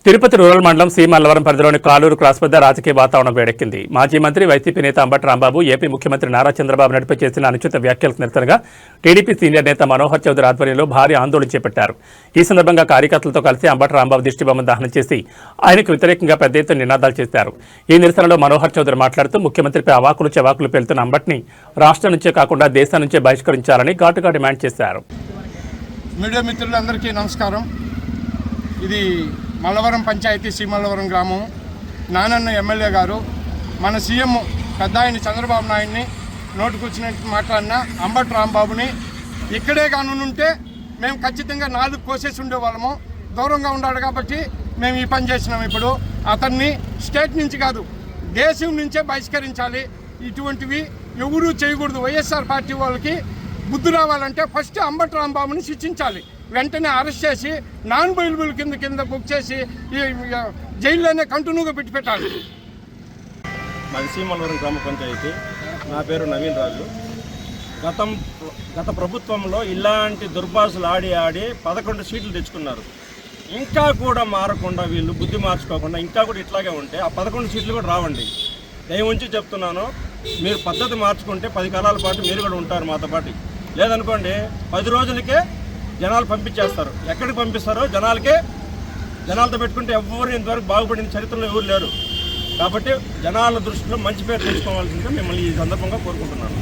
Tirupati rural మండలం C Mallavaram పరిధిలోని Kaluru cross వద్ద రాజకీయ వాతావరణం వేడెక్కింది. మాజీ మంత్రి వైసీపీ నేత అంబటి రాంబాబు, ఏపీ ముఖ్యమంత్రి నారా చంద్రబాబు నాయుడుపై చేసిన అనుచిత వ్యాఖ్యలకు నిరసనగా టీడీపీ సీనియర్ నేత మనోహర్ చౌదరి ఆధ్వర్యంలో భారీ ఆందోళన చేపట్టారు. ఈ సందర్భంగా కార్యకర్తలతో కలిసి అంబటి రాంబాబు దిష్టిబొమ్మను దహనం చేసి ఆయనకు వ్యతిరేకంగా పెద్ద ఎత్తున నినాదాలు చేశారు. ఈ నిరసనలో మనోహర్ చౌదరి మాట్లాడుతూ ముఖ్యమంత్రిపై అవాకులు చెవాకులు పేలుతున్న అంబటిని రాష్ట్రం నుంచే కాకుండా దేశం నుంచే బహిష్కరించాలని ఘాటుగా డిమాండ్ చేశారు. మీడియా మిత్రులందరికీ నమస్కారం. ఇది మల్లవరం పంచాయతీ సి మల్లవరం గ్రామం. నానన్న ఎమ్మెల్యే గారు మన సీఎం పెద్ద ఆయన చంద్రబాబు నాయుడిని నోటుకొచ్చినట్టు మాట్లాడిన అంబటి రాంబాబుని ఇక్కడే కానుంటే మేము ఖచ్చితంగా 4 కోసేసి ఉండేవాళ్ళము. దూరంగా ఉన్నాడు కాబట్టి మేము ఈ పని చేసినాం. ఇప్పుడు అతన్ని స్టేట్ నుంచి కాదు దేశం నుంచే బహిష్కరించాలి. ఇటువంటివి ఎవరూ చేయకూడదు. వైఎస్ఆర్ పార్టీ వాళ్ళకి బుద్ధి రావాలంటే ఫస్ట్ అంబటి రాంబాబుని శిక్షించాలి. వెంటనే అరెస్ట్ చేసి నాన్ బెయిలబుల్ కింద బుక్ చేసి ఈ జైల్లోనే కంటిన్యూగా పెట్టాలి. మాది సి మల్లవరం గ్రామ పంచాయతీ. నా పేరు నవీన్ రాజు. గత ప్రభుత్వంలో ఇలాంటి దుర్భాషలు ఆడి 11 సీట్లు తెచ్చుకున్నారు. ఇంకా కూడా మారకుండా వీళ్ళు బుద్ధి మార్చుకోకుండా ఇంకా కూడా ఇట్లాగే ఉంటే ఆ 11 సీట్లు కూడా రావండి. దయ ఉంచి చెప్తున్నాను, మీరు పద్ధతి మార్చుకుంటే 10 కాలాల పాటు మీరు కూడా ఉంటారు మాతో పాటు. లేదనుకోండి 10 రోజులకే జనాలు పంపించేస్తారు. ఎక్కడికి పంపిస్తారో జనాలతో పెట్టుకుంటే ఎవరు ఇంతవరకు బాగుపడిన చరిత్రలో ఎవరు లేరు. కాబట్టి జనాల దృష్టిలో మంచి పేరు తెచ్చుకోవాల్సిందిగా మిమ్మల్ని ఈ సందర్భంగా కోరుకుంటున్నాను.